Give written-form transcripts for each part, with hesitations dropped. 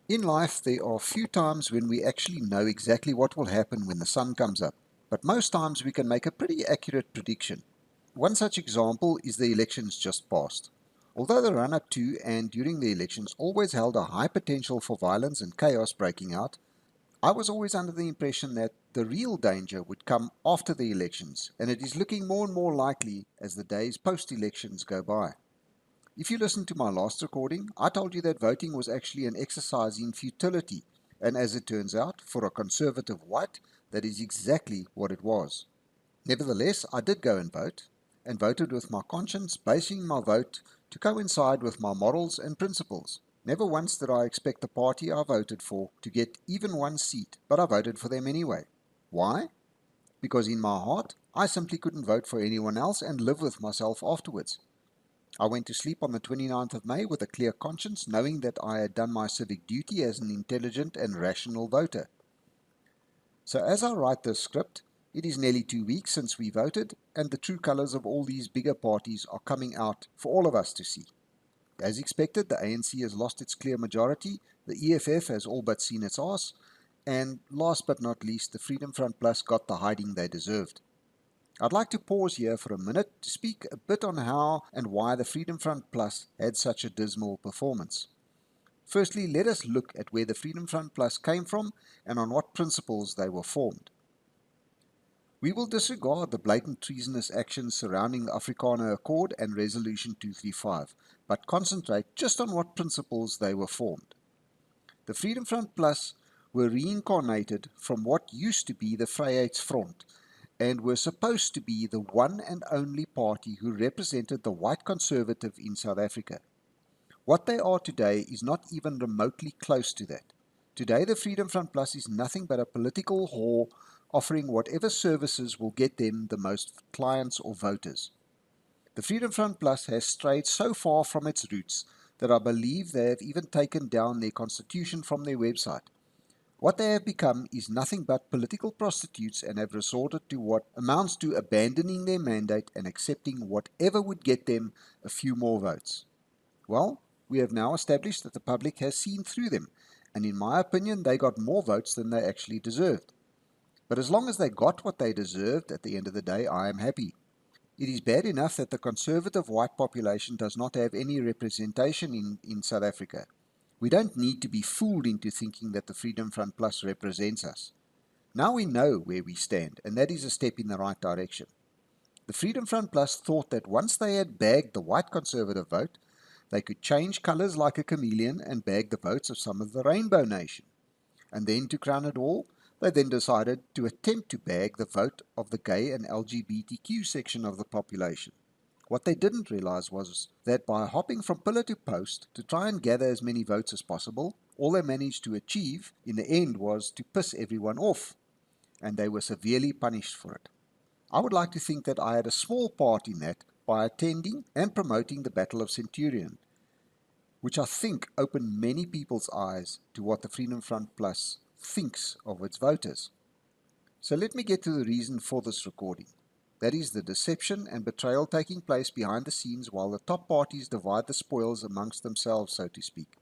In life, there are few times when we actually know exactly what will happen when the sun comes up, but most times we can make a pretty accurate prediction. One such example is the elections just past. Although the run-up to and during the elections always held a high potential for violence and chaos breaking out, I was always under the impression that the real danger would come after the elections, and it is looking more and more likely as the days post-elections go by. If you listened to my last recording, I told you that voting was actually an exercise in futility, and as it turns out, for a conservative white, that is exactly what it was. Nevertheless, I did go and voted with my conscience, basing my vote to coincide with my morals and principles. Never once did I expect the party I voted for to get even one seat, but I voted for them anyway. Why? Because in my heart, I simply couldn't vote for anyone else and live with myself afterwards. I went to sleep on the 29th of May with a clear conscience, knowing that I had done my civic duty as an intelligent and rational voter. So as I write this script, it is nearly 2 weeks since we voted, and the true colours of all these bigger parties are coming out for all of us to see. As expected, the ANC has lost its clear majority, the EFF has all but seen its arse, and last but not least, the Freedom Front Plus got the hiding they deserved. I'd like to pause here for a minute to speak a bit on how and why the Freedom Front Plus had such a dismal performance. Firstly, let us look at where the Freedom Front Plus came from and on what principles they were formed. We will disregard the blatant treasonous actions surrounding the Afrikaner Accord and Resolution 235, but concentrate just on what principles they were formed. The Freedom Front Plus were reincarnated from what used to be the Vryheidsfront and were supposed to be the one and only party who represented the white conservative in South Africa. What they are today is not even remotely close to that. Today the Freedom Front Plus is nothing but a political whore offering whatever services will get them the most clients or voters. The Freedom Front Plus has strayed so far from its roots that I believe they have even taken down their constitution from their website. What they have become is nothing but political prostitutes and have resorted to what amounts to abandoning their mandate and accepting whatever would get them a few more votes. Well, we have now established that the public has seen through them, and in my opinion they got more votes than they actually deserved. But as long as they got what they deserved at the end of the day, I am happy. It is bad enough that the conservative white population does not have any representation in South Africa. We don't need to be fooled into thinking that the Freedom Front Plus represents us. Now we know where we stand, and that is a step in the right direction. The Freedom Front Plus thought that once they had bagged the white conservative vote, they could change colours like a chameleon and bag the votes of some of the Rainbow Nation. And then, to crown it all, they then decided to attempt to bag the vote of the gay and LGBTQ section of the population. What they didn't realize was that by hopping from pillar to post to try and gather as many votes as possible, all they managed to achieve in the end was to piss everyone off, and they were severely punished for it. I would like to think that I had a small part in that by attending and promoting the Battle of Centurion, which I think opened many people's eyes to what the Freedom Front Plus thinks of its voters. So let me get to the reason for this recording. That is the deception and betrayal taking place behind the scenes while the top parties divide the spoils amongst themselves, so to speak.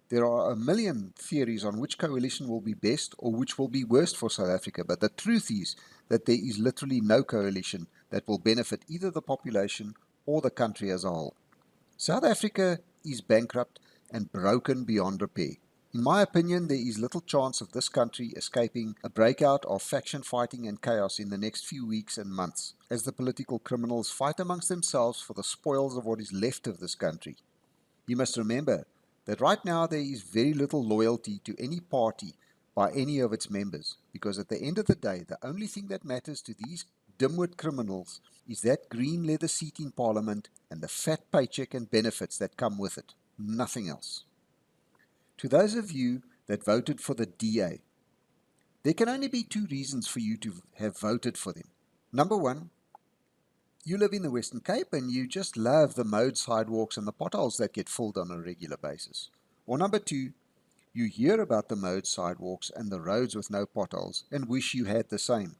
There are a million theories on which coalition will be best or which will be worst for South Africa, but the truth is that there is literally no coalition that will benefit either the population or the country as a whole. South Africa is bankrupt and broken beyond repair. In my opinion, there is little chance of this country escaping a breakout of faction fighting and chaos in the next few weeks and months, as the political criminals fight amongst themselves for the spoils of what is left of this country. You must remember that right now there is very little loyalty to any party by any of its members, because at the end of the day, the only thing that matters to these dimwit criminals is that green leather seat in Parliament and the fat paycheck and benefits that come with it. Nothing else. To those of you that voted for the DA, there can only be two reasons for you to have voted for them. Number one, you live in the Western Cape and you just love the mowed sidewalks and the potholes that get filled on a regular basis. Or number two, you hear about the mowed sidewalks and the roads with no potholes and wish you had the same.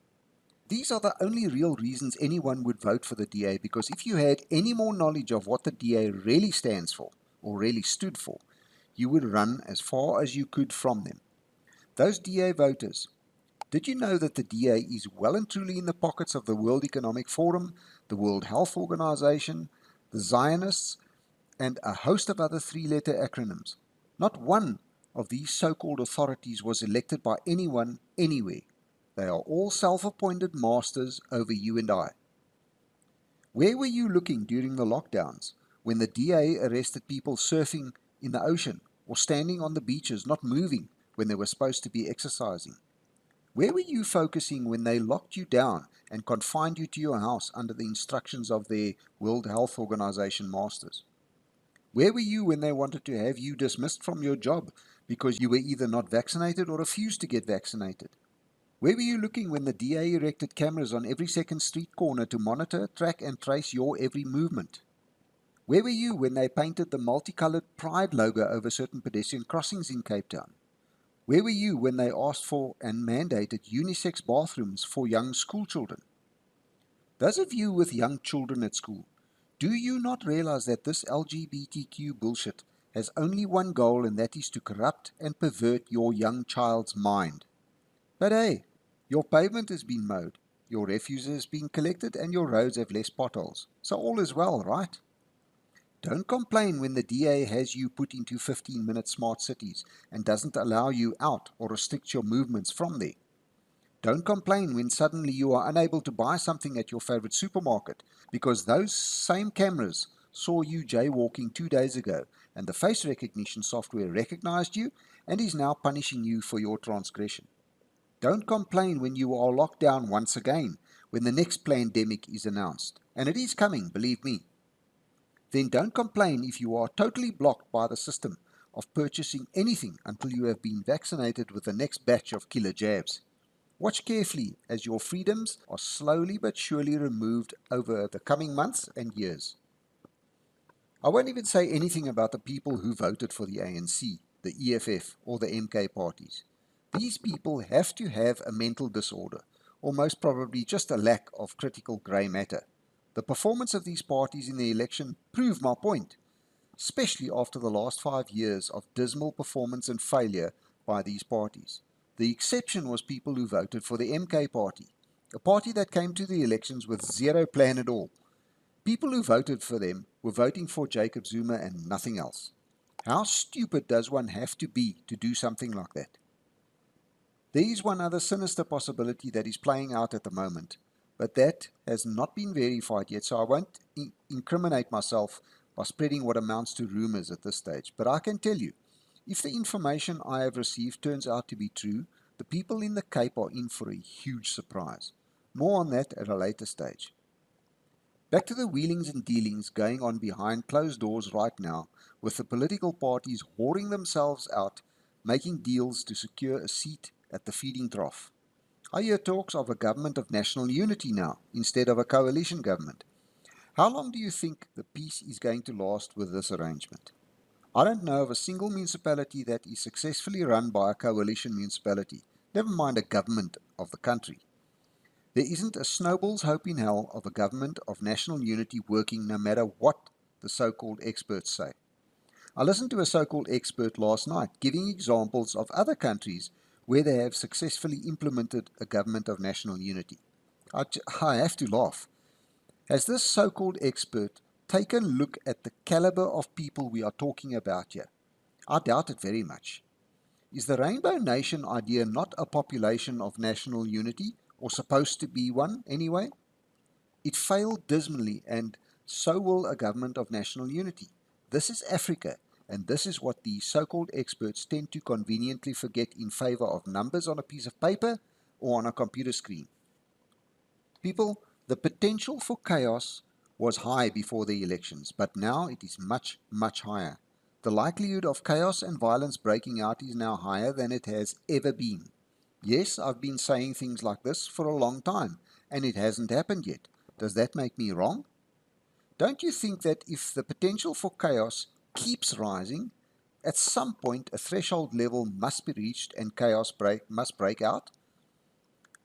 These are the only real reasons anyone would vote for the DA, because if you had any more knowledge of what the DA really stands for, or really stood for, you would run as far as you could from them. Those DA voters, did you know that the DA is well and truly in the pockets of the World Economic Forum, the World Health Organization, the Zionists, and a host of other three-letter acronyms? Not one of these so-called authorities was elected by anyone anywhere. They are all self-appointed masters over you and I. Where were you looking during the lockdowns when the DA arrested people surfing in the ocean or standing on the beaches not moving when they were supposed to be exercising? Where were you focusing when they locked you down and confined you to your house under the instructions of their World Health Organization masters? Where were you when they wanted to have you dismissed from your job because you were either not vaccinated or refused to get vaccinated? Where were you looking when the DA erected cameras on every second street corner to monitor, track and trace your every movement? Where were you when they painted the multicolored Pride logo over certain pedestrian crossings in Cape Town? Where were you when they asked for and mandated unisex bathrooms for young school children? Those of you with young children at school, do you not realize that this LGBTQ bullshit has only one goal, and that is to corrupt and pervert your young child's mind? But hey, your pavement has been mowed, your refuse has been collected, and your roads have less potholes. So all is well, right? Don't complain when the DA has you put into 15-minute smart cities and doesn't allow you out or restricts your movements from there. Don't complain when suddenly you are unable to buy something at your favorite supermarket because those same cameras saw you jaywalking 2 days ago and the face recognition software recognized you and is now punishing you for your transgression. Don't complain when you are locked down once again, when the next pandemic is announced. And it is coming, believe me. Then don't complain if you are totally blocked by the system of purchasing anything until you have been vaccinated with the next batch of killer jabs. Watch carefully as your freedoms are slowly but surely removed over the coming months and years. I won't even say anything about the people who voted for the ANC, the EFF, or the MK parties. These people have to have a mental disorder, or most probably just a lack of critical grey matter. The performance of these parties in the election proved my point, especially after the last 5 years of dismal performance and failure by these parties. The exception was people who voted for the MK party, a party that came to the elections with zero plan at all. People who voted for them were voting for Jacob Zuma and nothing else. How stupid does one have to be to do something like that? There is one other sinister possibility that is playing out at the moment, but that has not been verified yet, so I won't incriminate myself by spreading what amounts to rumors at this stage. But I can tell you, if the information I have received turns out to be true, the people in the Cape are in for a huge surprise. More on that at a later stage. Back to the wheelings and dealings going on behind closed doors right now, with the political parties whoring themselves out, making deals to secure a seat at the feeding trough. I hear talks of a government of national unity now, instead of a coalition government. How long do you think the peace is going to last with this arrangement? I don't know of a single municipality that is successfully run by a coalition municipality, never mind a government of the country. There isn't a snowball's hope in hell of a government of national unity working no matter what the so-called experts say. I listened to a so-called expert last night giving examples of other countries where they have successfully implemented a government of national unity. I have to laugh. Has this so-called expert taken a look at the caliber of people we are talking about here? I doubt it very much. Is the Rainbow Nation idea not a population of national unity, or supposed to be one anyway? It failed dismally, and so will a government of national unity. This is Africa, and this is what the so-called experts tend to conveniently forget in favor of numbers on a piece of paper or on a computer screen. People, the potential for chaos was high before the elections, but now it is much, much higher. The likelihood of chaos and violence breaking out is now higher than it has ever been. Yes, I've been saying things like this for a long time, and it hasn't happened yet. Does that make me wrong? Don't you think that if the potential for chaos keeps rising, at some point a threshold level must be reached and chaos must break out?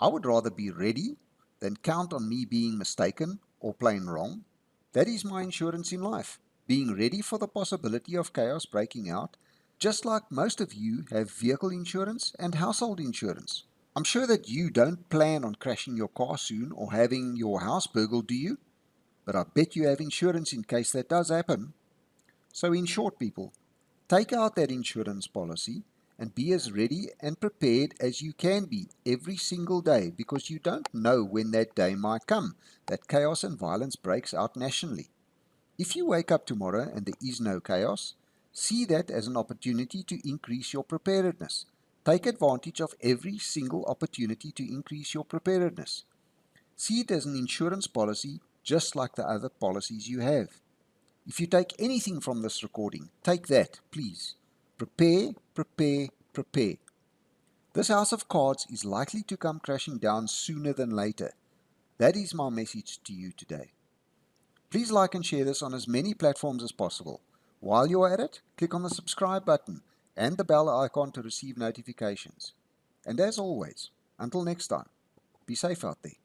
I would rather be ready than count on me being mistaken or plain wrong. That is my insurance in life, being ready for the possibility of chaos breaking out Just like most of you have vehicle insurance and household insurance. I'm sure that you don't plan on crashing your car soon or having your house burgled, do you? But I bet you have insurance in case that does happen. So in short, people, take out that insurance policy and be as ready and prepared as you can be every single day, because you don't know when that day might come that chaos and violence breaks out nationally. If you wake up tomorrow and there is no chaos, see that as an opportunity to increase your preparedness. Take advantage of every single opportunity to increase your preparedness. See it as an insurance policy just like the other policies you have. If you take anything from this recording, take that, please. Prepare, prepare, prepare. This house of cards is likely to come crashing down sooner than later. That is my message to you today. Please like and share this on as many platforms as possible. While you're at it, click on the subscribe button and the bell icon to receive notifications. And as always, until next time, be safe out there.